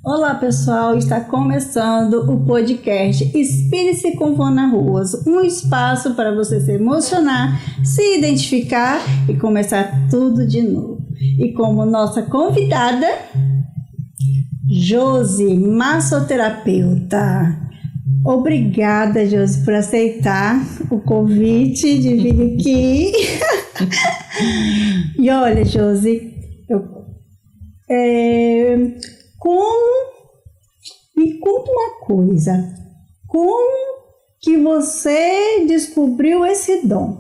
Olá pessoal, está começando o podcast Inspire-se com Vona Ruas, um espaço para você se emocionar, se identificar e começar tudo de novo. E como nossa convidada, Josi, massoterapeuta. Obrigada, Josi, por aceitar o convite de vir aqui. E olha, Josi, me conta uma coisa, como que você descobriu esse dom?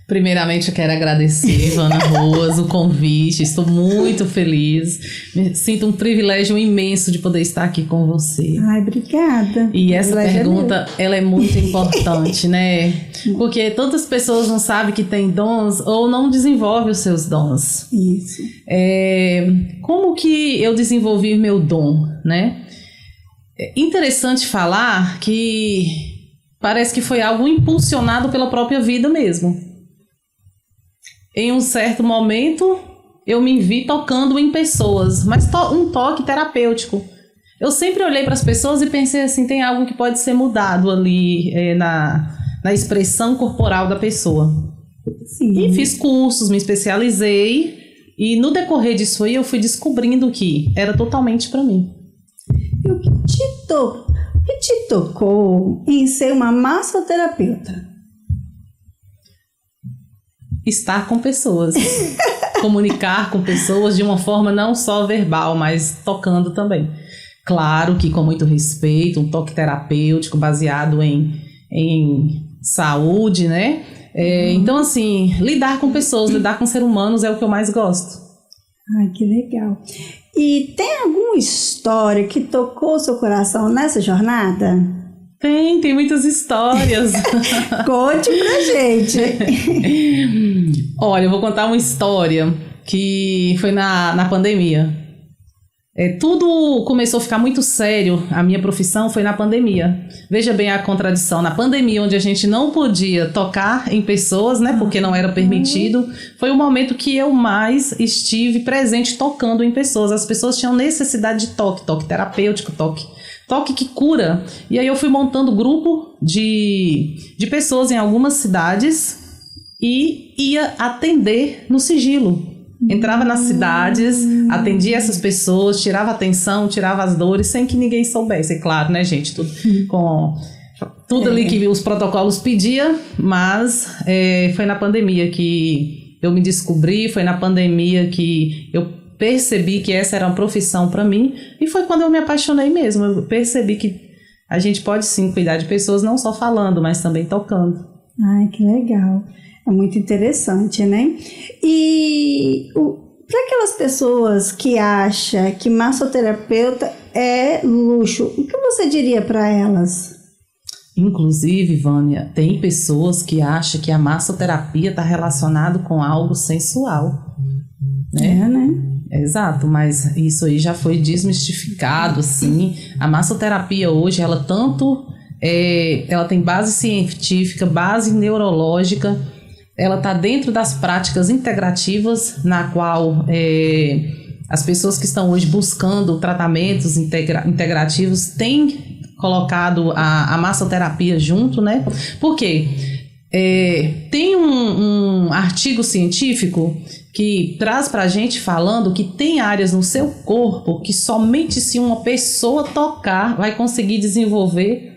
Primeiramente, eu quero agradecer, Vona Ruas, o convite. Estou muito feliz. Me sinto um privilégio imenso de poder estar aqui com você. Ai, obrigada. E essa pergunta, ela é muito importante, né? Porque tantas pessoas não sabem que têm dons ou não desenvolvem os seus dons. Isso. Como que eu desenvolvi meu dom, né? É interessante falar que parece que foi algo impulsionado pela própria vida mesmo. Em um certo momento, eu me vi tocando em pessoas, mas um toque terapêutico. Eu sempre olhei para as pessoas e pensei assim, tem algo que pode ser mudado ali na expressão corporal da pessoa. Sim. E fiz cursos, me especializei, e no decorrer disso aí eu fui descobrindo que era totalmente para mim. E o que te tocou em ser uma massoterapeuta? Estar com pessoas, comunicar com pessoas de uma forma não só verbal, mas tocando também. Claro que com muito respeito, um toque terapêutico baseado em saúde, né? Então, assim, lidar com pessoas, lidar com seres humanos é o que eu mais gosto. Ai, que legal. E tem alguma história que tocou seu coração nessa jornada? Tem muitas histórias. Conte pra gente. Olha, eu vou contar uma história que foi na pandemia. Tudo começou a ficar muito sério. A minha profissão foi na pandemia. Veja bem a contradição. Na pandemia, onde a gente não podia tocar em pessoas, né, porque não era permitido, foi o momento que eu mais estive presente tocando em pessoas. As pessoas tinham necessidade de toque terapêutico, toque que cura. E aí eu fui montando grupo de pessoas em algumas cidades e ia atender no sigilo. Entrava nas cidades, atendia essas pessoas, tirava a atenção, tirava as dores, sem que ninguém soubesse. É claro, né, gente? Tudo ali que os protocolos pediam, mas foi na pandemia que eu me descobri, foi na pandemia que eu percebi que essa era uma profissão para mim, e foi quando eu me apaixonei mesmo. Eu percebi que a gente pode sim cuidar de pessoas não só falando, mas também tocando. Ai, que legal. É muito interessante, né? E para aquelas pessoas que acham que massoterapeuta é luxo, o que você diria para elas? Inclusive, Vânia, tem pessoas que acham que a massoterapia está relacionado com algo sensual. Né? Exato, mas isso aí já foi desmistificado, assim. A massoterapia hoje, ela tem base científica, base neurológica, ela está dentro das práticas integrativas, na qual as pessoas que estão hoje buscando tratamentos integrativos têm colocado a massoterapia junto, né? Por quê? Tem um artigo científico que traz pra gente falando que tem áreas no seu corpo que somente se uma pessoa tocar vai conseguir desenvolver,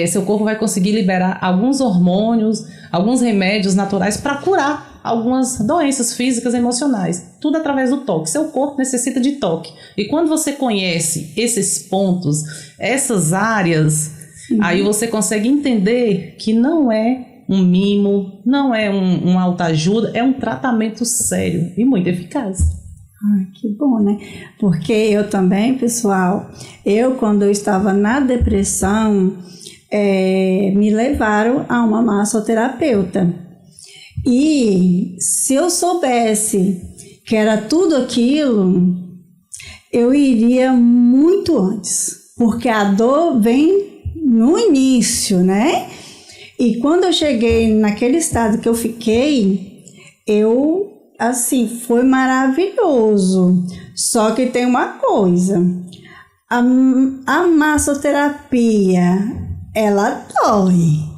seu corpo vai conseguir liberar alguns hormônios, alguns remédios naturais para curar algumas doenças físicas e emocionais. Tudo através do toque. Seu corpo necessita de toque. E quando você conhece esses pontos, essas áreas, aí você consegue entender que não é um mimo, não é uma autoajuda, é um tratamento sério e muito eficaz. Que bom, né? Porque eu também, pessoal, quando eu estava na depressão, me levaram a uma massoterapeuta. E se eu soubesse que era tudo aquilo, eu iria muito antes, porque a dor vem no início, né? E quando eu cheguei naquele estado que eu fiquei, eu assim, foi maravilhoso. Só que tem uma coisa, a massoterapia, ela dói.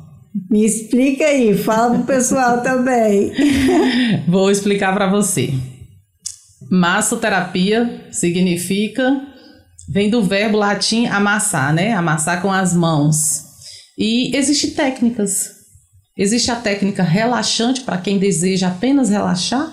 Me explica aí, fala pro pessoal também. Vou explicar para você. Massoterapia significa, vem do verbo latim amassar, né? Amassar com as mãos. E existem técnicas. Existe a técnica relaxante para quem deseja apenas relaxar,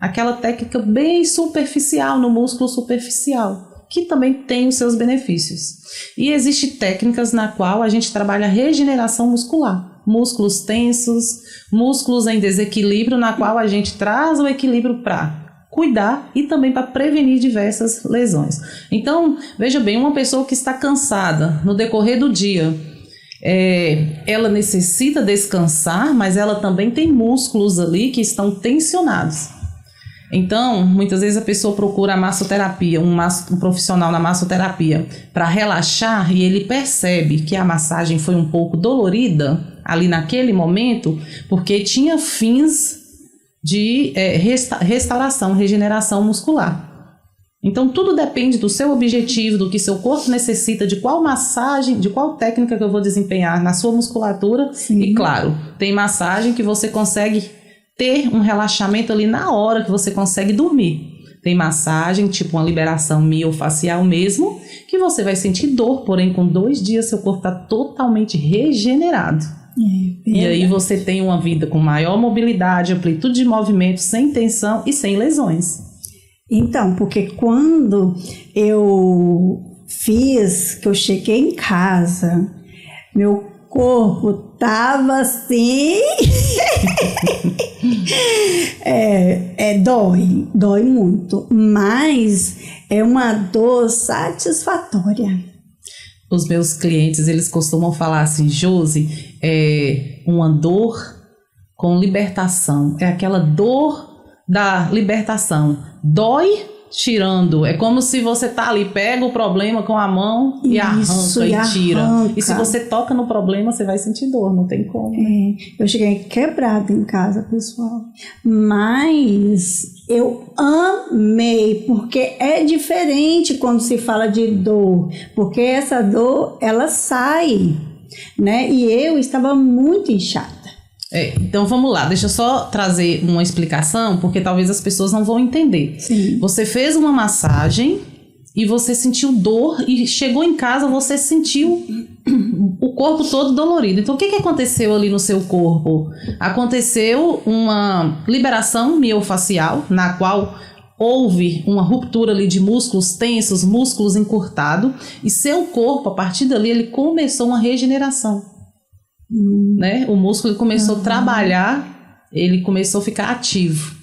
aquela técnica bem superficial, no músculo superficial, que também tem os seus benefícios. E existem técnicas na qual a gente trabalha a regeneração muscular, músculos tensos, músculos em desequilíbrio, na qual a gente traz o equilíbrio para cuidar e também para prevenir diversas lesões. Então, veja bem, uma pessoa que está cansada no decorrer do dia, ela necessita descansar, mas ela também tem músculos ali que estão tensionados. Então, muitas vezes a pessoa procura a massoterapia, um profissional na massoterapia para relaxar, e ele percebe que a massagem foi um pouco dolorida ali naquele momento, porque tinha fins de restauração, regeneração muscular. Então, tudo depende do seu objetivo, do que seu corpo necessita, de qual massagem, de qual técnica que eu vou desempenhar na sua musculatura. Sim. E, claro, tem massagem que você consegue ter um relaxamento ali na hora que você consegue dormir. Tem massagem, tipo uma liberação miofacial mesmo, que você vai sentir dor, porém, com 2 dias seu corpo está totalmente regenerado. E aí você tem uma vida com maior mobilidade, amplitude de movimento, sem tensão e sem lesões. Então, porque quando eu que eu cheguei em casa, meu corpo tava assim, dói muito, mas é uma dor satisfatória. Os meus clientes, eles costumam falar assim, Josi, uma dor com libertação, é aquela dor da libertação, dói tirando, é como se você tá ali, pega o problema com a mão e arranca e tira, e se você toca no problema, você vai sentir dor, não tem como, né? Eu cheguei quebrada em casa, pessoal, mas eu amei, porque é diferente quando se fala de dor, porque essa dor, ela sai, né? E eu estava muito inchada. Então vamos lá, deixa eu só trazer uma explicação, porque talvez as pessoas não vão entender. Sim. Você fez uma massagem e você sentiu dor, e chegou em casa, você sentiu o corpo todo dolorido. Então o que aconteceu ali no seu corpo? Aconteceu uma liberação miofacial, na qual houve uma ruptura ali de músculos tensos, músculos encurtados, e seu corpo, a partir dali, ele começou uma regeneração. Né? O músculo começou a trabalhar, ele começou a ficar ativo.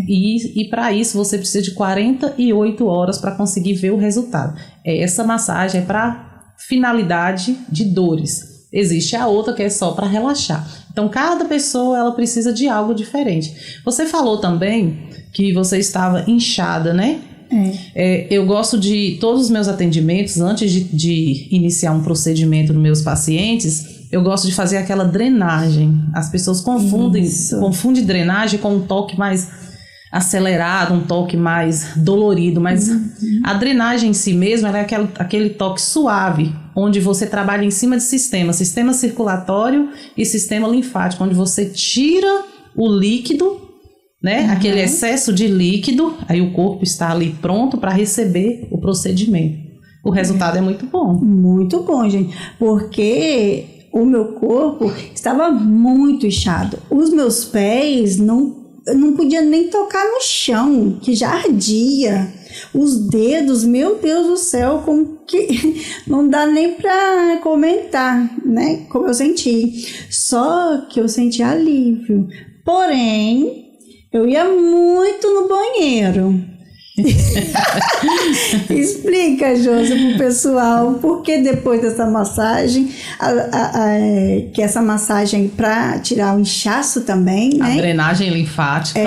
E para isso você precisa de 48 horas para conseguir ver o resultado. Essa massagem é para finalidade de dores. Existe a outra que é só para relaxar. Então cada pessoa ela precisa de algo diferente. Você falou também que você estava inchada, né? Eu gosto de todos os meus atendimentos, antes de iniciar um procedimento nos meus pacientes, eu gosto de fazer aquela drenagem. As pessoas confundem drenagem com um toque mais acelerado, um toque mais dolorido, mas a drenagem em si mesma ela é aquele toque suave, onde você trabalha em cima de sistema circulatório e sistema linfático, onde você tira o líquido, né? Aquele excesso de líquido, aí o corpo está ali pronto para receber o procedimento. O resultado é muito bom. Muito bom, gente, porque o meu corpo estava muito inchado. Os meus pés eu não podia nem tocar no chão, que já ardia. Os dedos, meu Deus do céu, como que não dá nem para comentar, né? Como eu senti. Só que eu senti alívio. Porém, eu ia muito no banheiro. Explica, Josi, pro pessoal, porque depois dessa massagem, que essa massagem para tirar o inchaço também, né? A drenagem linfática.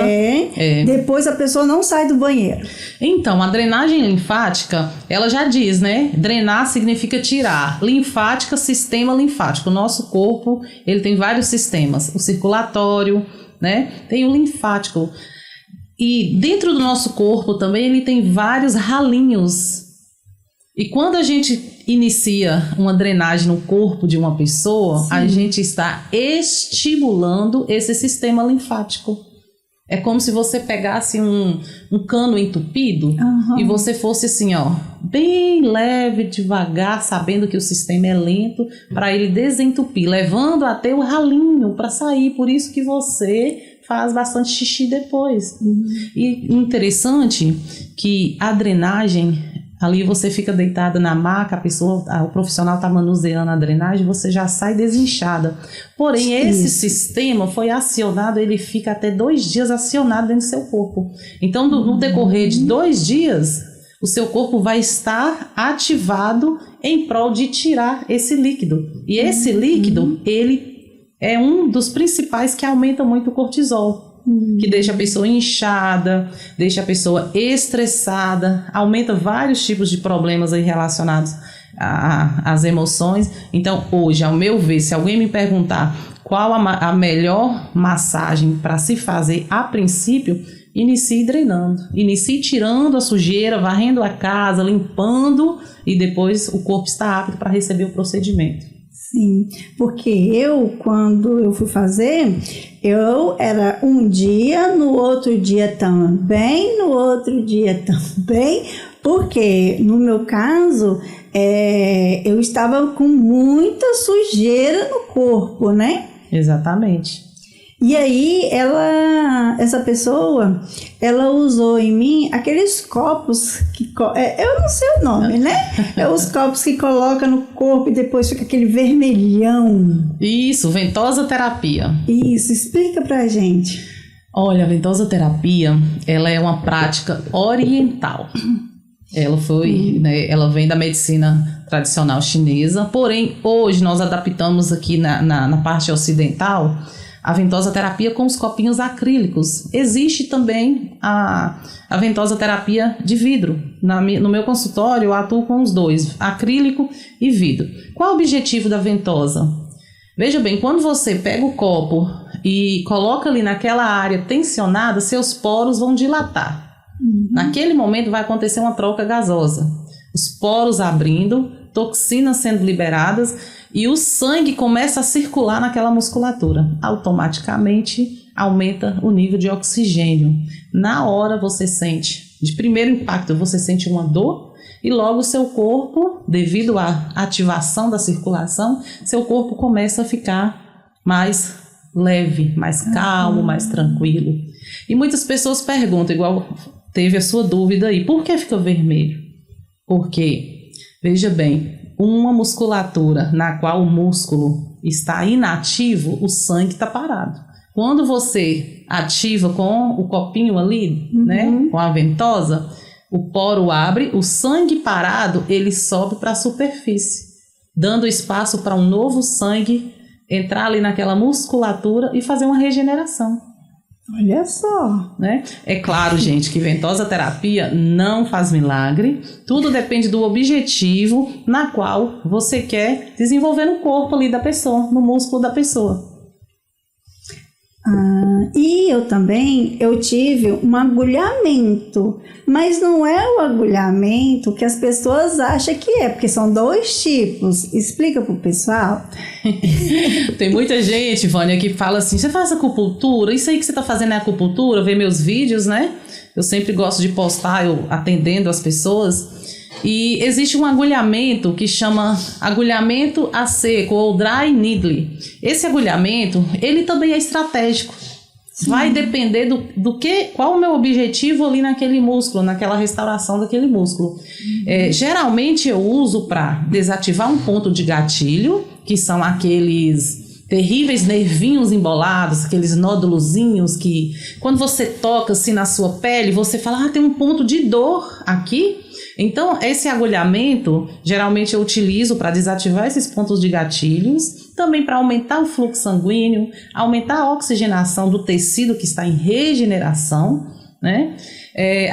Depois a pessoa não sai do banheiro. Então, a drenagem linfática, ela já diz, né? Drenar significa tirar. Linfática, sistema linfático. O nosso corpo, ele tem vários sistemas. O circulatório, né? Tem o linfático. E dentro do nosso corpo também ele tem vários ralinhos. E quando a gente inicia uma drenagem no corpo de uma pessoa, a gente está estimulando esse sistema linfático. É como se você pegasse um cano entupido e você fosse assim, ó, bem leve, devagar, sabendo que o sistema é lento, para ele desentupir, levando até o ralinho para sair. Por isso que você faz bastante xixi depois. E interessante que a drenagem, ali você fica deitada na maca, o profissional está manuseando a drenagem, você já sai desinchada. Porém, esse sistema foi acionado, ele fica até 2 dias acionado dentro do seu corpo. Então, no decorrer de 2 dias, o seu corpo vai estar ativado em prol de tirar esse líquido. E esse líquido, ele é um dos principais que aumenta muito o cortisol. Que deixa a pessoa inchada, deixa a pessoa estressada, aumenta vários tipos de problemas aí relacionados às emoções. Então, hoje, ao meu ver, se alguém me perguntar qual a melhor massagem para se fazer a princípio, inicie drenando. Inicie tirando a sujeira, varrendo a casa, limpando, e depois o corpo está apto para receber o procedimento. Sim, porque quando eu fui fazer, eu era um dia, no outro dia também, no outro dia também, porque no meu caso, eu estava com muita sujeira no corpo, né? Exatamente. E aí, essa pessoa, ela usou em mim aqueles copos, eu não sei o nome, né? Os copos que coloca no corpo e depois fica aquele vermelhão. Isso, ventosa terapia. Isso, explica pra gente. Olha, a ventosa terapia, ela é uma prática oriental. Ela vem da medicina tradicional chinesa, porém, hoje nós adaptamos aqui na parte ocidental a ventosa terapia com os copinhos acrílicos. Existe também a ventosa terapia de vidro. No meu consultório eu atuo com os dois, acrílico e vidro. Qual o objetivo da ventosa? Veja bem, quando você pega o copo e coloca ali naquela área tensionada, seus poros vão dilatar. Naquele momento vai acontecer uma troca gasosa. Os poros abrindo, toxinas sendo liberadas, e o sangue começa a circular naquela musculatura. Automaticamente aumenta o nível de oxigênio. Na hora você sente, de primeiro impacto, você sente uma dor e logo o seu corpo, devido à ativação da circulação, seu corpo começa a ficar mais leve, mais calmo, mais tranquilo. E muitas pessoas perguntam, igual teve a sua dúvida aí, por que fica vermelho? Porque, veja bem, uma musculatura na qual o músculo está inativo, o sangue está parado. Quando você ativa com o copinho ali, né, com a ventosa, o poro abre, o sangue parado, ele sobe para a superfície, dando espaço para um novo sangue entrar ali naquela musculatura e fazer uma regeneração. Olha só, né? É claro, gente, que ventosa terapia não faz milagre. Tudo depende do objetivo na qual você quer desenvolver no corpo ali da pessoa, no músculo da pessoa. E eu tive um agulhamento, mas não é o agulhamento que as pessoas acham que é, porque são 2 tipos. Explica pro pessoal. Tem muita gente, Vânia, que fala assim, você faz acupuntura? Isso aí que você tá fazendo é acupuntura? Vê meus vídeos, né? Eu sempre gosto de postar, eu atendendo as pessoas. E existe um agulhamento que chama agulhamento a seco ou dry needle. Esse agulhamento, ele também é estratégico. Sim. Vai depender qual o meu objetivo ali naquele músculo, naquela restauração daquele músculo. Geralmente eu uso para desativar um ponto de gatilho, que são aqueles terríveis nervinhos embolados, aqueles nódulozinhos que quando você toca assim na sua pele, você fala, tem um ponto de dor aqui. Então, esse agulhamento, geralmente eu utilizo para desativar esses pontos de gatilhos, também para aumentar o fluxo sanguíneo, aumentar a oxigenação do tecido que está em regeneração, né?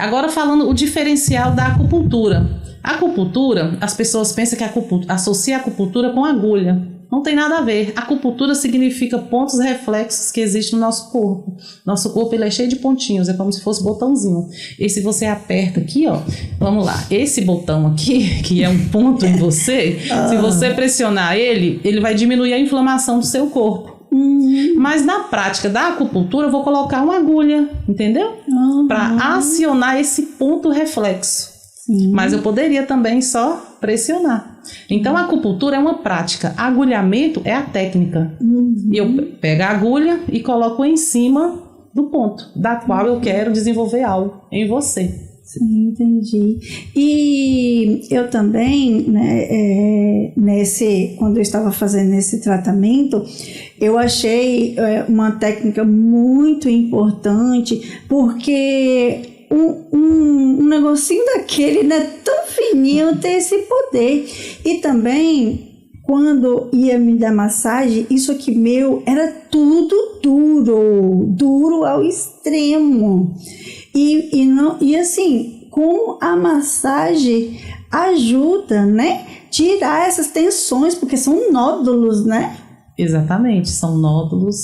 Agora falando o diferencial da acupuntura. A acupuntura, as pessoas pensam que associa a acupuntura com agulha. Não tem nada a ver. Acupuntura significa pontos reflexos que existem no nosso corpo. Nosso corpo ele é cheio de pontinhos, é como se fosse botãozinho. E se você aperta aqui, ó, vamos lá, esse botão aqui, que é um ponto em você, se você pressionar ele, ele vai diminuir a inflamação do seu corpo. Mas na prática da acupuntura eu vou colocar uma agulha, entendeu? Para acionar esse ponto reflexo. Mas eu poderia também só pressionar. Então a acupuntura é uma prática, agulhamento é a técnica. E eu pego a agulha e coloco em cima do ponto, da qual eu quero desenvolver algo em você. Sim, entendi. E eu também, né, quando eu estava fazendo esse tratamento, eu achei uma técnica muito importante, porque um negocinho daquele, né, tão fininho, tem esse poder. E também, quando ia me dar massagem, isso aqui meu era tudo duro ao extremo. E assim, com a massagem ajuda, né, tirar essas tensões, porque são nódulos, né? Exatamente, são nódulos.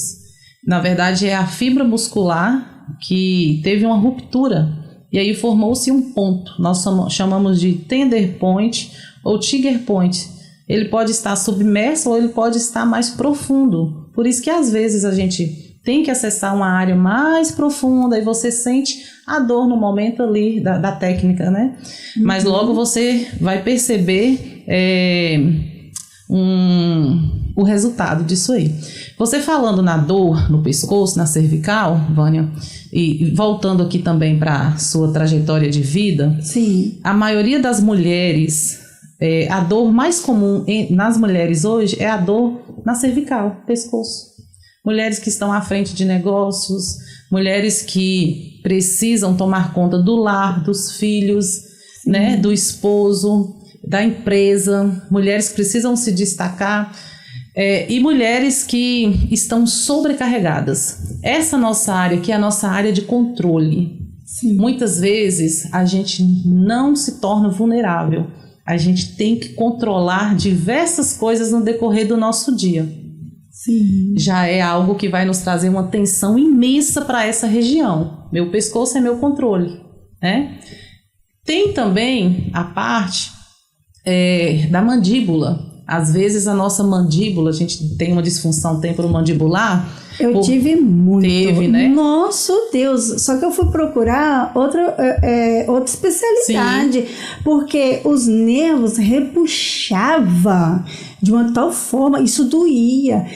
Na verdade, é a fibra muscular que teve uma ruptura e aí formou-se um ponto. Nós chamamos de tender point ou trigger point. Ele pode estar submerso ou ele pode estar mais profundo. Por isso que às vezes a gente tem que acessar uma área mais profunda e você sente a dor no momento ali da técnica, né? Mas logo você vai perceber o resultado disso aí. Você falando na dor no pescoço, na cervical, Vânia, e voltando aqui também para a sua trajetória de vida, sim, a maioria das mulheres, a dor mais comum nas mulheres hoje é a dor na cervical, pescoço. Mulheres que estão à frente de negócios, mulheres que precisam tomar conta do lar, dos filhos, né, do esposo, da empresa, mulheres que precisam se destacar, e mulheres que estão sobrecarregadas. Essa nossa área, que é a nossa área de controle. Sim. Muitas vezes a gente não se torna vulnerável. A gente tem que controlar diversas coisas no decorrer do nosso dia. Sim. Já é algo que vai nos trazer uma tensão imensa para essa região. Meu pescoço é meu controle, né? Tem também a parte da mandíbula. Às vezes a nossa mandíbula, a gente tem uma disfunção temporomandibular. Eu tive muito. Teve, né? Nossa Deus, só que eu fui procurar outra especialidade. Sim. Porque os nervos repuxavam de uma tal forma, isso doía.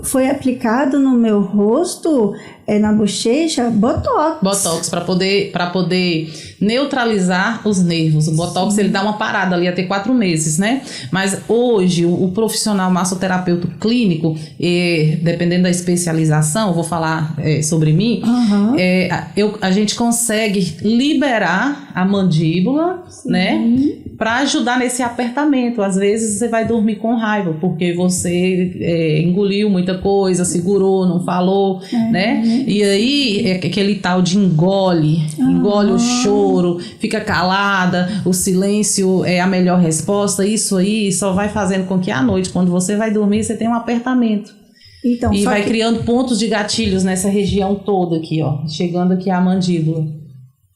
Foi aplicado no meu rosto, na bochecha, Botox. Botox, para poder neutralizar os nervos. O Botox, ele dá uma parada ali até 4 meses, né? Mas hoje, o profissional massoterapeuta clínico, dependendo da especialização, vou falar sobre mim, a gente consegue liberar a mandíbula, sim, né? Para ajudar nesse apertamento. Às vezes você vai dormir com raiva, porque você engoliu muita coisa, segurou, não falou, né? E aí, aquele tal de engole o choro, fica calada, o silêncio é a melhor resposta. Isso aí só vai fazendo com que à noite, quando você vai dormir, você tenha um apertamento. Então, e vai criando pontos de gatilhos nessa região toda aqui, ó, chegando aqui à mandíbula.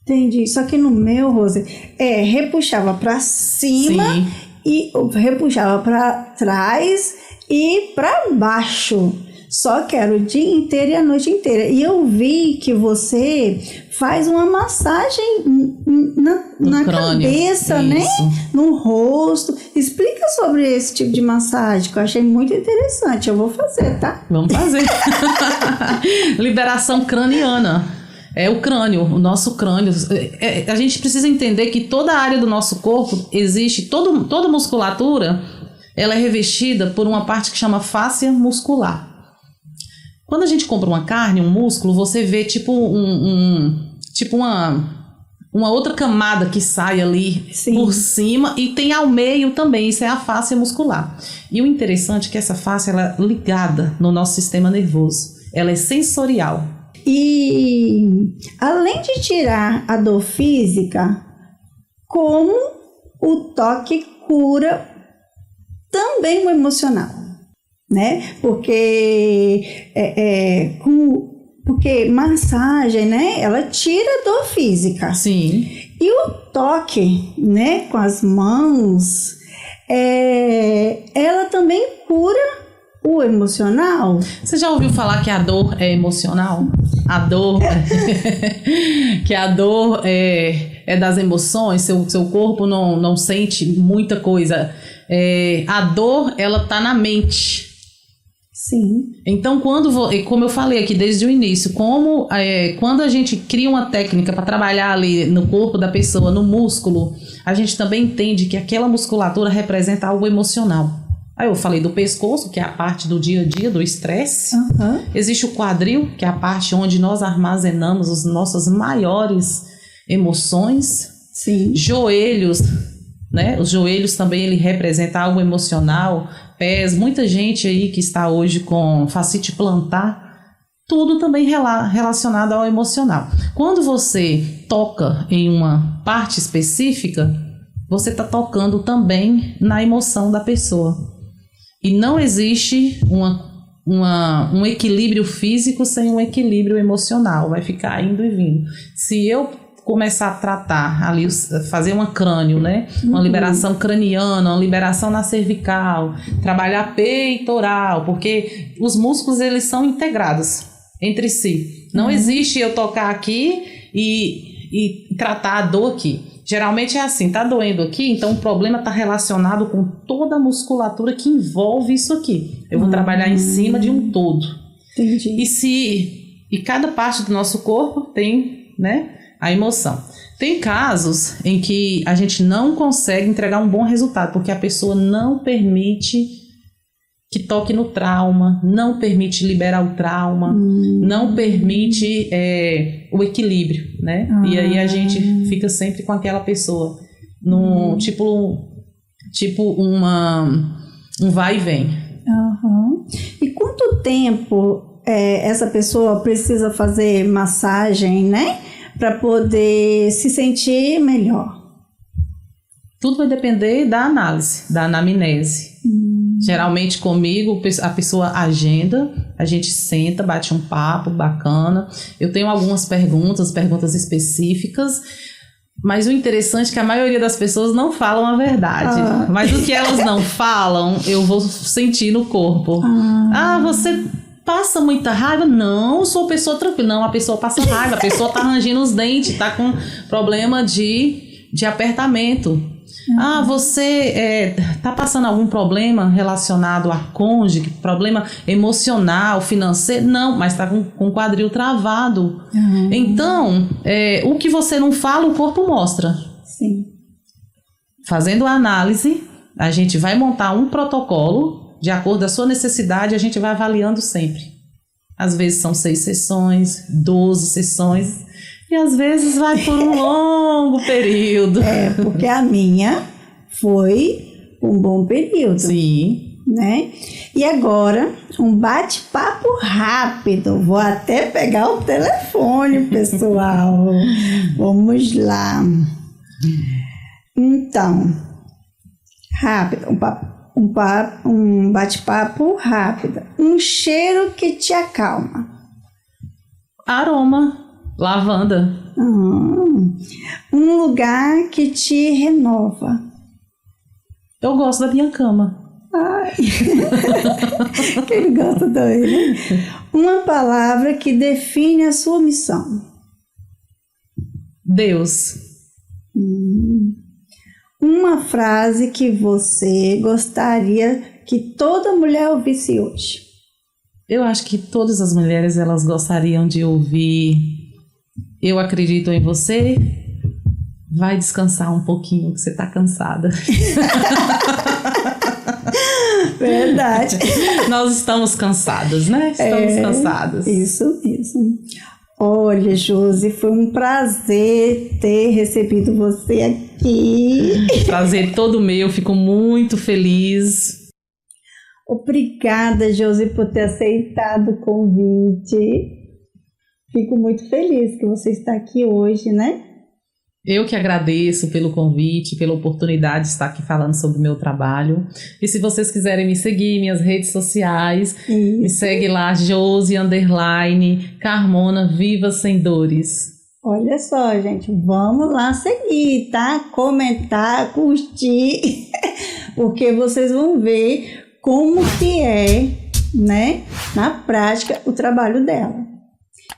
Entendi. Só que no meu, Rose, repuxava para cima, sim, e repuxava para trás e para baixo. Só que era o dia inteiro e a noite inteira. E eu vi que você faz uma massagem na cabeça, isso, né? No rosto. Explica sobre esse tipo de massagem, que eu achei muito interessante. Eu vou fazer, tá? Vamos fazer. Liberação craniana. É o crânio, o nosso crânio. A gente precisa entender que toda a área do nosso corpo existe, toda musculatura, ela é revestida por uma parte que chama fáscia muscular. Quando a gente compra uma carne, um músculo, você vê tipo uma outra camada que sai ali, sim, por cima, e tem ao meio também, isso é a fáscia muscular. E o interessante é que essa fáscia ela é ligada no nosso sistema nervoso, ela é sensorial. E além de tirar a dor física, como o toque cura também o emocional? né? Porque massagem, né? Ela tira a dor física. Sim. E o toque, né? Com as mãos, ela também cura o emocional. Você já ouviu falar que a dor é emocional? A dor que a dor é das emoções, seu corpo não sente muita coisa. A dor, ela tá na mente. Sim. Então, como eu falei aqui desde o início, quando a gente cria uma técnica para trabalhar ali no corpo da pessoa, no músculo, a gente também entende que aquela musculatura representa algo emocional. Aí eu falei do pescoço, que é a parte do dia a dia, do estresse. Uhum. Existe o quadril, que é a parte onde nós armazenamos as nossas maiores emoções. Sim. Joelhos, né? Os joelhos também ele representa algo emocional. Pés, muita gente aí que está hoje com fascite plantar, tudo também relacionado ao emocional. Quando você toca em uma parte específica, você está tocando também na emoção da pessoa. E não existe um equilíbrio físico sem um equilíbrio emocional. Vai ficar indo e vindo. Se eu começar a tratar ali, fazer uma crânio, né? Uma liberação craniana, uma liberação na cervical, trabalhar peitoral, porque os músculos eles são integrados entre si. Não existe eu tocar aqui e tratar a dor aqui. Geralmente é assim, tá doendo aqui, então o problema está relacionado com toda a musculatura que envolve isso aqui. Eu vou trabalhar em cima de um todo. Entendi. E cada parte do nosso corpo tem, né, a emoção. Tem casos em que a gente não consegue entregar um bom resultado, porque a pessoa não permite que toque no trauma, não permite liberar o trauma, não permite o equilíbrio, né? E aí a gente fica sempre com aquela pessoa, tipo um vai e vem. Uhum. E quanto tempo essa pessoa precisa fazer massagem, né? Para poder se sentir melhor? Tudo vai depender da análise, da anamnese. Geralmente comigo a pessoa agenda, a gente senta, bate um papo bacana. Eu tenho algumas perguntas específicas, mas o interessante é que a maioria das pessoas não falam a verdade. Mas o que elas não falam, eu vou sentir no corpo. Você passa muita raiva? Não, eu sou uma pessoa tranquila. Não, a pessoa passa raiva, a pessoa tá rangindo os dentes, tá com problema de apertamento. Você tá passando algum problema relacionado a cônjuge, problema emocional, financeiro? Não, mas tá com o quadril travado. Então, o que você não fala, o corpo mostra. Sim. Fazendo a análise, a gente vai montar um protocolo, de acordo com a sua necessidade, a gente vai avaliando sempre. Às vezes são 6 sessões, 12 sessões... E às vezes vai por um longo período. Porque a minha foi um bom período. Sim. Né? E agora, um bate-papo rápido. Vou até pegar o telefone, pessoal. Vamos lá. Então, rápido. Um bate-papo rápido. Um cheiro que te acalma. Aroma. Lavanda. Um lugar que te renova. Eu gosto da minha cama. Ai. Quem gosta dele? Uma palavra que define a sua missão. Deus. Uma frase que você gostaria que toda mulher ouvisse hoje. Eu acho que todas as mulheres elas gostariam de ouvir: eu acredito em você, vai descansar um pouquinho que você tá cansada. Verdade. Nós estamos cansadas, né? Estamos cansadas. Isso mesmo. Olha, Josi, foi um prazer ter recebido você aqui. Prazer todo meu, fico muito feliz. Obrigada, Josi, por ter aceitado o convite. Fico muito feliz que você está aqui hoje, né? Eu que agradeço pelo convite, pela oportunidade de estar aqui falando sobre o meu trabalho. E se vocês quiserem me seguir, minhas redes sociais, me segue lá, Josi_Carmona Viva Sem Dores. Olha só, gente, vamos lá seguir, tá? Comentar, curtir, porque vocês vão ver como que é, né, na prática, o trabalho dela.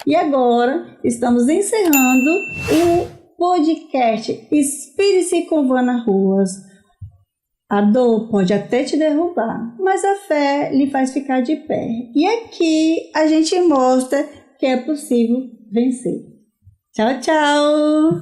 E agora, estamos encerrando o podcast Inspire-se com Vana Ruas. A dor pode até te derrubar, mas a fé lhe faz ficar de pé. E aqui a gente mostra que é possível vencer. Tchau, tchau!